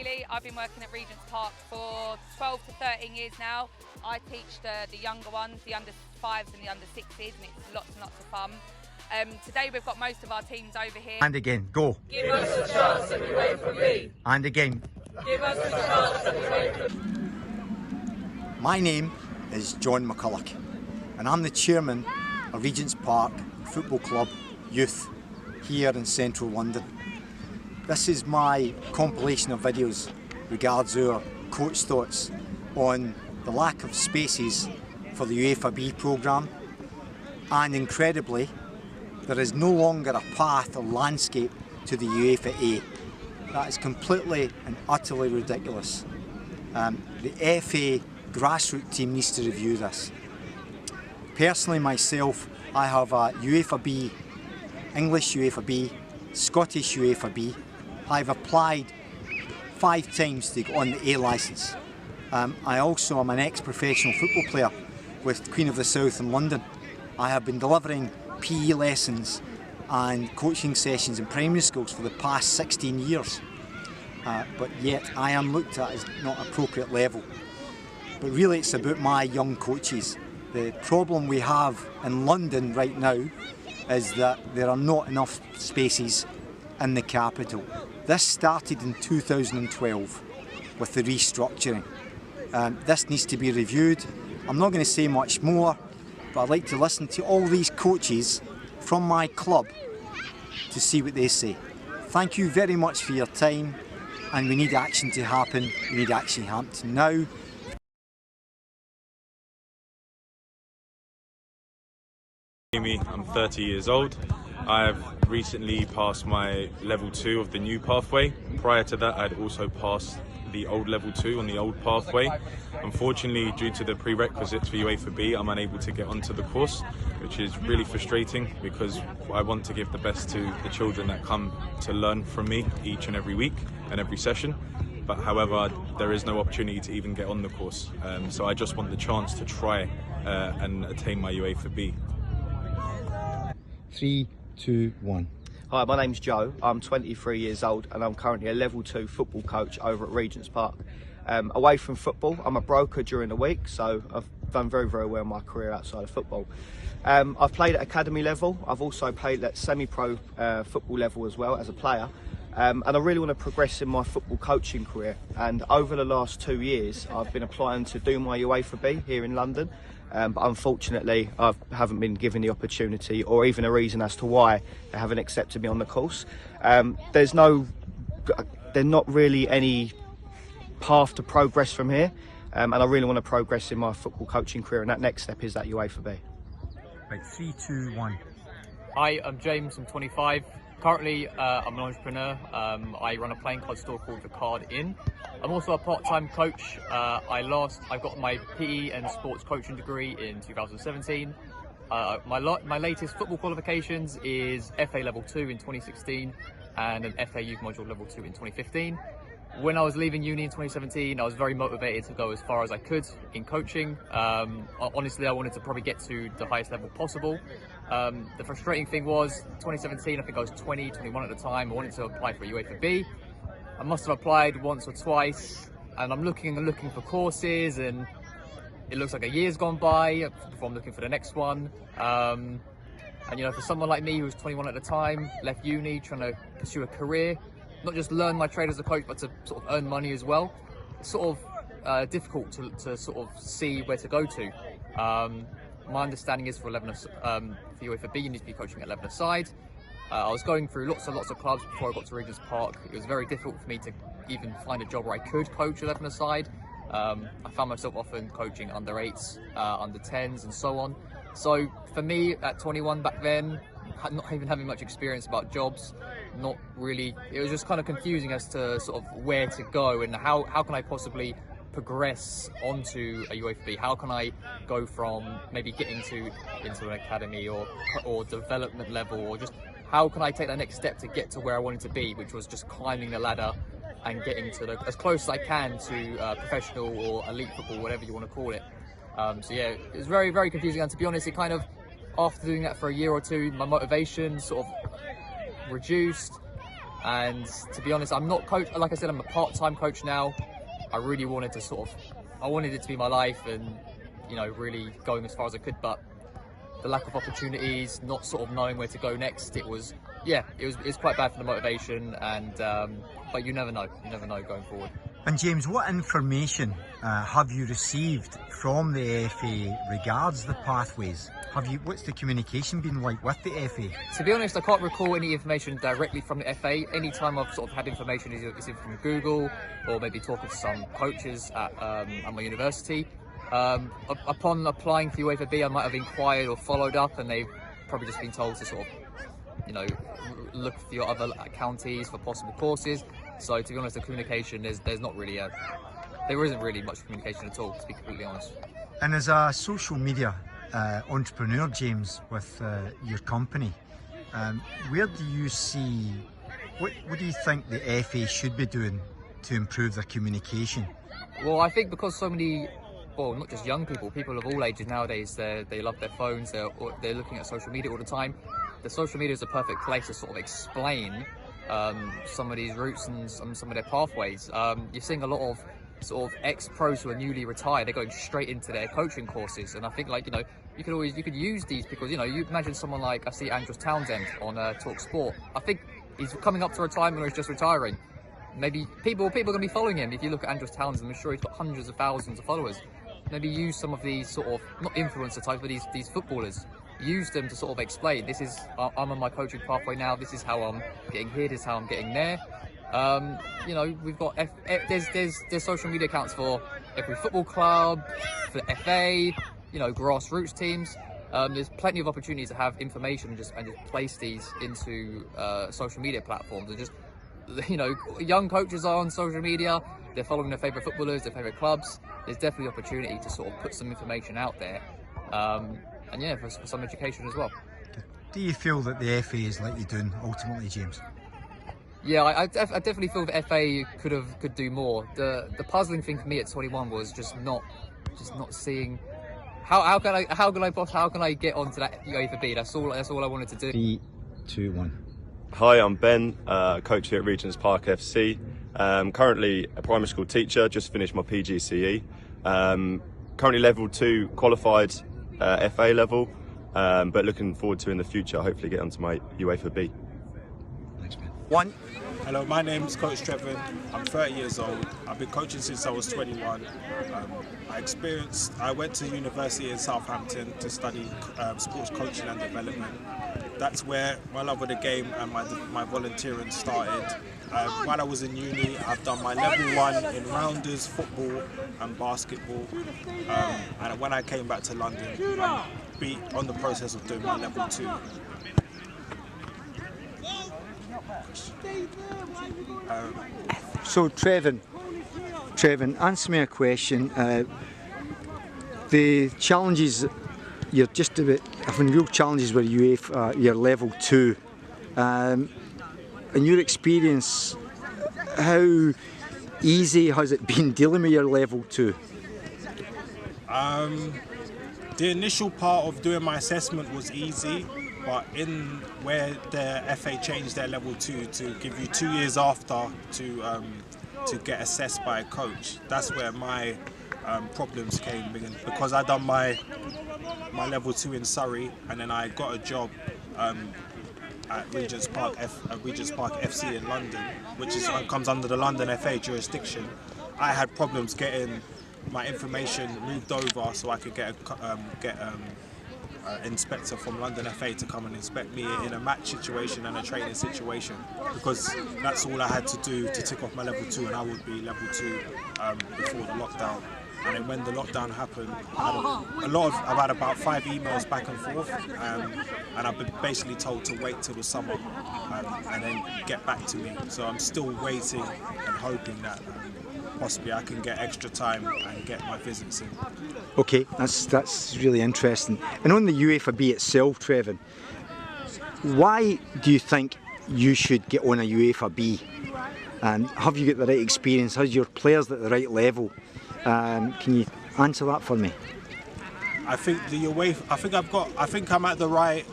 ultimately. I've been working at Regent's Park for 12 to 13 years now. I teach the younger ones, the under 5s and the under 6s, and it's lots and lots of fun. Today we've got most of our teams over here. And again, go. Give us a chance at Uefa B. And again. Give us a chance at Uefa B. My name is John McCulloch, and I'm the chairman of Regent's Park Football Club Youth here in central London. This is my compilation of videos regards our coach thoughts on the lack of spaces for the Uefa B programme, and incredibly there is no longer a path or landscape to the Uefa A. That is completely and utterly ridiculous. The FA Grassroot team needs to review this. Personally myself, I have a Uefa B, English Uefa B, Scottish Uefa B. I've applied 5 times to go on the A licence. I also am an ex-professional football player with Queen of the South in London. I have been delivering PE lessons and coaching sessions in primary schools for the past 16 years. But yet I am looked at as not appropriate level. But really it's about my young coaches. The problem we have in London right now is that there are not enough spaces in the capital. This started in 2012 with the restructuring. This needs to be reviewed. I'm not going to say much more, but I'd like to listen to all these coaches from my club to see what they say. Thank you very much for your time, and we need action to happen. We need action to happen now. I'm 30 years old. I've recently passed my level 2 of the new pathway. Prior to that, I'd also passed the old level 2 on the old pathway. Unfortunately, due to the prerequisites for Uefa B, I'm unable to get onto the course, which is really frustrating because I want to give the best to the children that come to learn from me each and every week and every session. But however, there is no opportunity to even get on the course. So I just want the chance to try and attain my Uefa B. 3, 2, 1. Hi, my name's Joe. I'm 23 years old and I'm currently a level 2 football coach over at Regent's Park. Away from football, I'm a broker during the week, so I've done very, very well in my career outside of football. I've played at academy level. I've also played at semi-pro football level as well as a player. And I really want to progress in my football coaching career. And over the last 2 years, I've been applying to do my Uefa B here in London. But unfortunately, I haven't been given the opportunity or even a reason as to why they haven't accepted me on the course. There's not really any path to progress from here. And I really want to progress in my football coaching career. And that next step is that Uefa B. Right, 3, 2, 1. Hi, I'm James, I'm 25. Currently, I'm an entrepreneur. I run a playing card store called The Card Inn. I'm also a part-time coach. I got my PE and sports coaching degree in 2017. My latest football qualifications is FA Level 2 in 2016 and an FA Youth Module Level 2 in 2015. When I was leaving uni in 2017, I was very motivated to go as far as I could in coaching. Honestly, I wanted to probably get to the highest level possible. The frustrating thing was, 2017, I think I was 20, 21 at the time. I wanted to apply for Uefa B. I must have applied once or twice, and I'm looking for courses, and it looks like a year's gone by before I'm looking for the next one. And you know, for someone like me who was 21 at the time, left uni, trying to pursue a career, not just learn my trade as a coach, but to sort of earn money as well, it's sort of difficult to sort of see where to go to. My understanding is for Uefa B, you need to be coaching at 11-a-side. I was going through lots of clubs before I got to Regent's Park. It was very difficult for me to even find a job where I could coach 11-a-side. I found myself often coaching under 8s, under 10s and so on. So for me at 21 back then, not even having much experience about jobs, not really, it was just kind of confusing as to sort of where to go and how can I possibly progress onto a Uefa B? How can I go from maybe getting into an academy or development level, or just how can I take that next step to get to where I wanted to be, which was just climbing the ladder and getting to as close as I can to professional or elite football, whatever you want to call it. So yeah, it was very, very confusing, and to be honest, it kind of, after doing that for a year or two, my motivation sort of reduced. And to be honest, I'm not coach. Like I said, I'm a part-time coach now. I really wanted to I wanted it to be my life, and really going as far as I could. But the lack of opportunities, not sort of knowing where to go next, it was quite bad for the motivation. And but you never know going forward. And James, what information have you received from the FA regards the pathways? What's the communication been like with the FA? To be honest, I can't recall any information directly from the FA. Any time I've sort of had information is either from Google or maybe talking to some coaches at my university. Upon applying for Uefa B, I might have inquired or followed up, and they've probably just been told to sort of, look for your other counties for possible courses. So to be honest, the communication there isn't really much communication at all, to be completely honest. And as a social media entrepreneur, James, with your company, where do you see, what do you think the FA should be doing to improve their communication? Well, I think because so many, well, not just young people of all ages nowadays, they love their phones, they're looking at social media all the time. The social media is a perfect place to sort of explain some of these routes and some of their pathways. You're seeing a lot of sort of ex-pros who are newly retired, they're going straight into their coaching courses, and I think you could use these because you imagine someone like, I see Andros Townsend on Talk Sport. I think he's coming up to retirement or he's just retiring. Maybe people are going to be following him. If you look at Andros Townsend, I'm sure he's got hundreds of thousands of followers. Maybe use some of these sort of, not influencer types, but these footballers. Use them to sort of explain, I'm on my coaching pathway now, this is how I'm getting here, this is how I'm getting there. We've got there's social media accounts for every football club, for FA, grassroots teams. There's plenty of opportunities to have information and just place these into social media platforms. And just young coaches are on social media, they're following their favourite footballers, their favourite clubs. There's definitely opportunity to sort of put some information out there. And yeah, for some education as well. Do you feel that the FA is like you're doing ultimately, James? Yeah, I definitely feel that FA could do more. The puzzling thing for me at 21 was just not seeing how can I get onto that Uefa B. That's all I wanted to do. 3, 2, 1. Hi, I'm Ben, coach here at Regent's Park FC. Currently a primary school teacher, just finished my PGCE. Currently level 2 qualified FA level, but looking forward to in the future hopefully get onto my Uefa B. Thanks, Ben. 1. Hello, my name's Coach Trevor. I'm 30 years old. I've been coaching since I was 21. I went to university in Southampton to study sports coaching and development. That's where my love of the game and my volunteering started. While I was in uni, I've done my level 1 in rounders, football and basketball. And when I came back to London, I'm on the process of doing my level 2. So Trevor, answer me a question. The challenges, you're just about having real challenges with UEFA, your level 2. In your experience, how easy has it been dealing with your level 2? The initial part of doing my assessment was easy, but in where the FA changed their level 2 to give you 2 years after to get assessed by a coach, that's where my problems came in, because I done my level 2 in Surrey, and then I got a job at Regent's Park FC in London, which comes under the London FA jurisdiction. I had problems getting my information moved over so I could get an inspector from London FA to come and inspect me in a match situation and a training situation, because that's all I had to do to tick off my level 2, and I would be level 2 before the lockdown. And then when the lockdown happened, I've had about 5 emails back and forth, and I've been basically told to wait till the summer and then get back to me. So I'm still waiting and hoping that possibly I can get extra time and get my visits in. Okay, that's really interesting. And on the Uefa B itself, Trevor, why do you think you should get on a Uefa B? And have you got the right experience? Has your players at the right level? Can you answer that for me? I think I'm at the right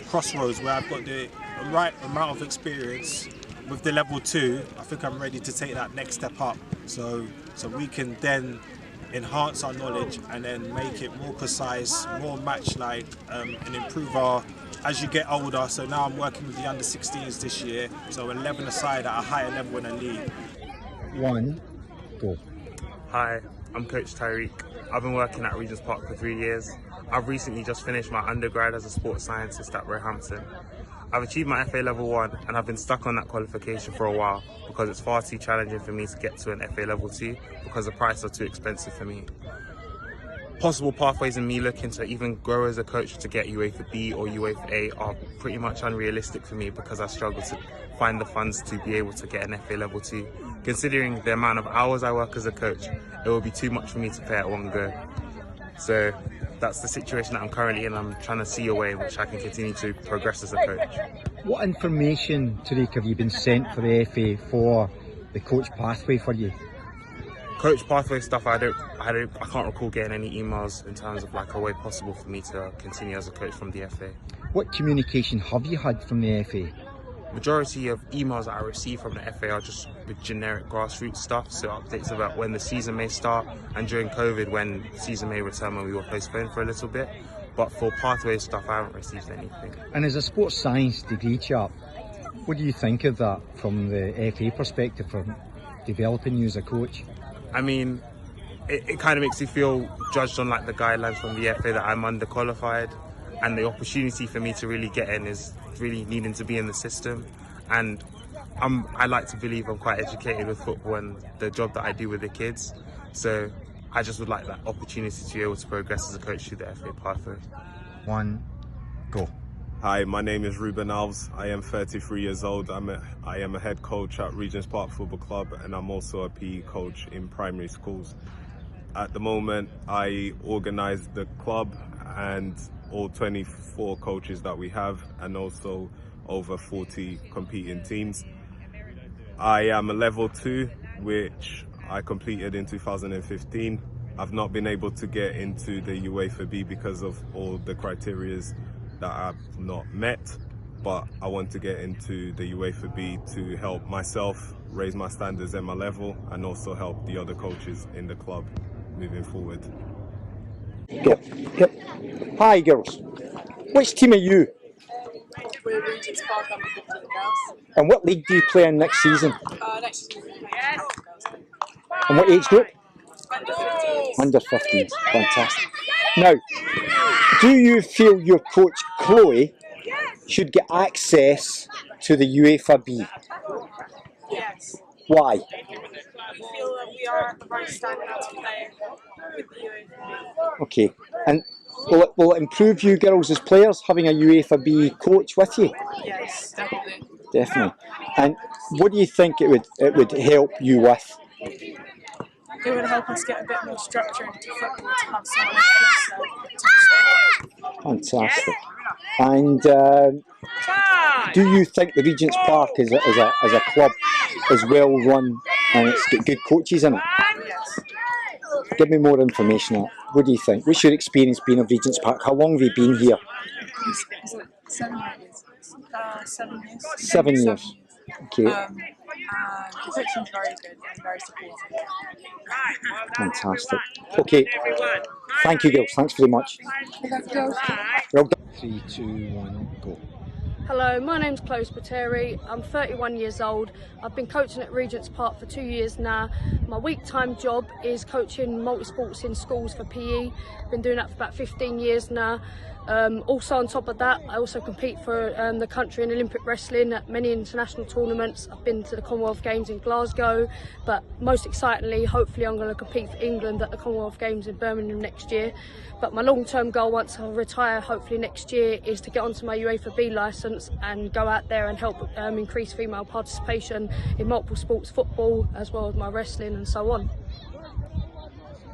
crossroads where I've got the right amount of experience with the level 2, I think I'm ready to take that next step up. So we can then enhance our knowledge and then make it more precise, more match-like, and improve our as you get older. So now I'm working with the under 16s this year, so 11 aside at a higher level in the league. 1, go. Hi, I'm Coach Tyreek. I've been working at Regent's Park for 3 years. I've recently just finished my undergrad as a sports scientist at Roehampton. I've achieved my FA level 1 and I've been stuck on that qualification for a while because it's far too challenging for me to get to an FA level 2 because the prices are too expensive for me. Possible pathways in me looking to even grow as a coach to get Uefa B or Uefa A are pretty much unrealistic for me because I struggle to find the funds to be able to get an FA level 2. Considering the amount of hours I work as a coach, it will be too much for me to pay at one go. So that's the situation that I'm currently in. I'm trying to see a way in which I can continue to progress as a coach. What information, Tyreek, have you been sent for the FA for the coach pathway for you? Coach pathway stuff, I can't recall getting any emails in terms of like a way possible for me to continue as a coach from the FA. What communication have you had from the FA? Majority of emails that I receive from the FA are just with generic grassroots stuff, so updates about when the season may start and during COVID when the season may return when we were postponed for a little bit. But for pathway stuff, I haven't received anything. And as a sports science degree chap, what do you think of that from the FA perspective, from developing you as a coach? I mean, it kind of makes you feel judged on like the guidelines from the FA that I'm underqualified, and the opportunity for me to really get in is really needing to be in the system. And I like to believe I'm quite educated with football and the job that I do with the kids. So I just would like that opportunity to be able to progress as a coach through the FA pathway. 1, go. Hi, my name is Ruben. I am 33 years old. I am a head coach at Regent's Park Football Club, and I'm also a PE coach in primary schools. At the moment, I organise the club and all 24 coaches that we have, and also over 40 competing teams. I am a level 2, which I completed in 2015. I've not been able to get into the Uefa B because of all the criterias that I've not met, but I want to get into the Uefa B to help myself raise my standards at my level and also help the other coaches in the club moving forward. Go. Hi girls, which team are you? We're Regent's Park under 15 girls. And what league do you play in next season? Next season we're playing girls. And what age group? Under 15s. Under 15s, fantastic. Now, do you feel your coach Chloe should get access to the Uefa B? Yes. Why? We feel that we are at the right standard to play with the UEFA. Okay, and will it improve you girls as players having a Uefa B coach with you? Yes, definitely. Definitely. And what do you think it would help you with? It would help us get a bit more structure into football to have someone to Fantastic. And do you think the Regent's Park as a club is well run and it's got good coaches in it? Yes. Give me more information on it. What do you think? What's your experience being of Regent's Park? How long have you been here? Is it 7 years? 7 years. 7 years. Okay. The coaching's very good and very supportive. Fantastic. Okay. Thank you, girls. Thanks very much. Well done. 3, 2, 1, go. Hello, my name's Chloe Spiteri. I'm 31 years old. I've been coaching at Regent's Park for 2 years now. My week-time job is coaching multi-sports in schools for PE. Been doing that for about 15 years now. Also on top of that, I also compete for the country in Olympic wrestling at many international tournaments. I've been to the Commonwealth Games in Glasgow, but most excitingly, hopefully I'm going to compete for England at the Commonwealth Games in Birmingham next year. But my long-term goal once I retire, hopefully next year, is to get onto my Uefa B licence and go out there and help increase female participation in multiple sports, football, as well as my wrestling and so on.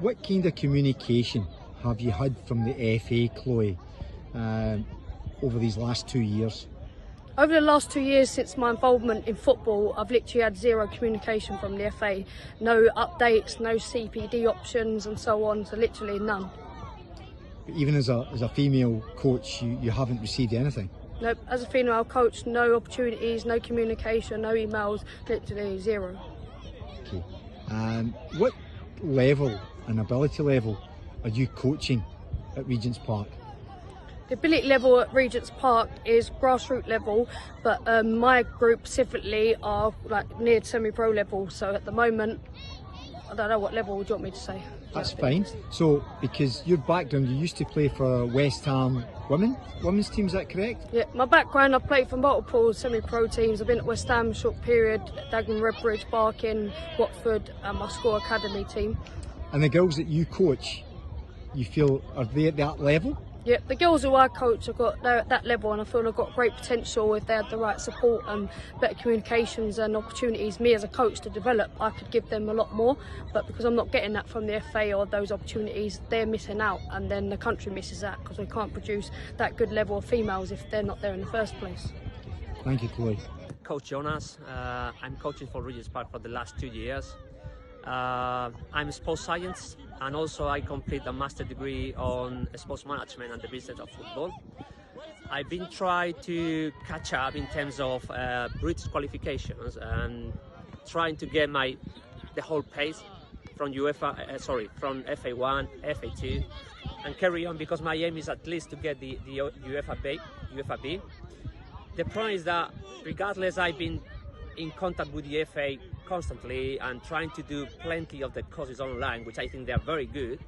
What kind of communication have you had from the FA, Chloe, over these last 2 years? Over the last 2 years since my involvement in football, I've literally had zero communication from the FA. No updates, no CPD options and so on, so literally none. But even as a female coach, you haven't received anything? Nope, as a female coach, no opportunities, no communication, no emails, literally zero. Okay. What level and ability level are you coaching at Regent's Park? The ability level at Regent's Park is grassroots level, but my group specifically are like near semi-pro level. So at the moment, I don't know what level would you want me to say. That's fine. So, because your background, you used to play for West Ham women's team, is that correct? Yeah, my background, I've played for multiple semi-pro teams. I've been at West Ham a short period, Dagenham, Redbridge, Barking, Watford, and my school academy team. And the girls that you coach, you feel, are they at that level? Yeah, the girls who I coach they're at that level, and I feel they've got great potential if they had the right support and better communications and opportunities. Me as a coach to develop, I could give them a lot more, but because I'm not getting that from the FA or those opportunities, they're missing out, and then the country misses out because we can't produce that good level of females if they're not there in the first place. Thank you, Chloe. Coach Jonas, I'm coaching for Regent's Park for the last 2 years. I'm sports science, and also I complete a master degree on sports management and the business of football. I've been trying to catch up in terms of British qualifications and trying to get the whole pace from from FA1, FA2, and carry on, because my aim is at least to get the Uefa B. The problem is that regardless, I've been in contact with the FA constantly and trying to do plenty of the courses online, which I think they are very good.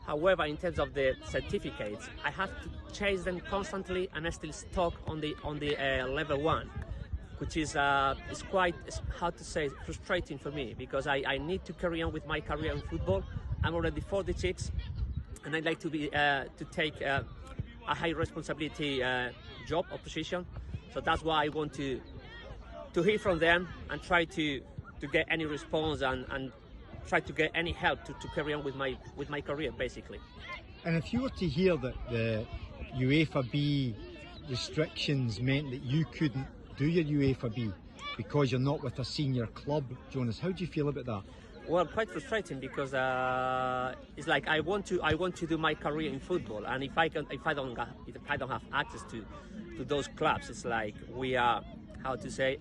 However, in terms of the certificates, I have to chase them constantly, and I still stuck on the level 1, which is quite, how to say, frustrating for me, because I need to carry on with my career in football. I'm already 46, and I'd like to take a high responsibility job or position. So that's why I want to hear from them and try to get any response and try to get any help to carry on with my career, basically. And if you were to hear that the Uefa B restrictions meant that you couldn't do your Uefa B because you're not with a senior club, Jonas, how do you feel about that? Well, quite frustrating, because it's like I want to do my career in football, and if I don't have access to those clubs, it's like we are, how to say,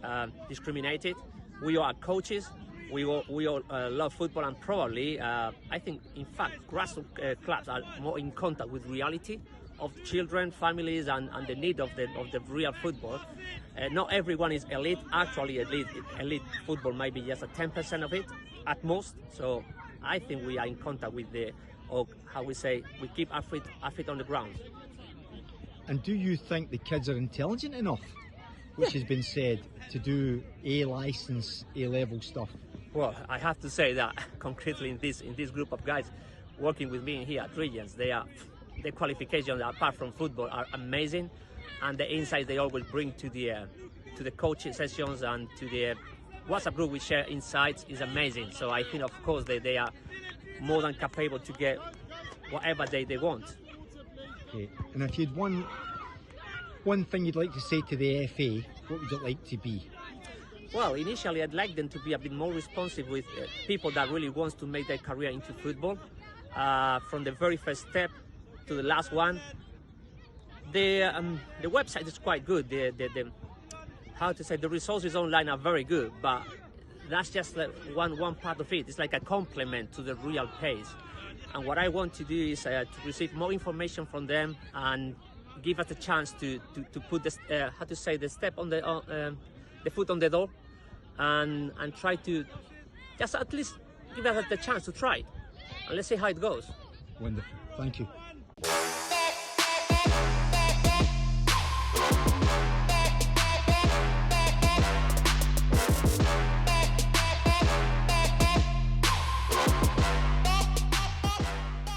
discriminated. We are coaches, we all love football, and probably, I think, in fact, grassroots clubs are more in contact with reality of children, families, and the need of the real football. Not everyone is elite. Actually, elite football might be just 10% of it, at most. So I think we are in contact with we keep our feet on the ground. And do you think the kids are intelligent enough, which has been said, to do A-licence, A-level stuff? Well, I have to say that concretely in this group of guys working with me here at Regents, the qualifications apart from football are amazing, and the insights they always bring to the coaching sessions and to the WhatsApp group we share insights is amazing. So I think, of course, they are more than capable to get whatever they want. Okay. And if you'd one thing you'd like to say to the FA, what would it like to be? Well, initially I'd like them to be a bit more responsive with people that really wants to make their career into football. From the very first step to the last one. The website is quite good. The resources online are very good, but that's just like one part of it. It's like a complement to the real pace. And what I want to do is to receive more information from them and give us a chance to put the step on the foot on the door, and try to just at least give us the chance to try, and let's see how it goes. Wonderful. Thank you.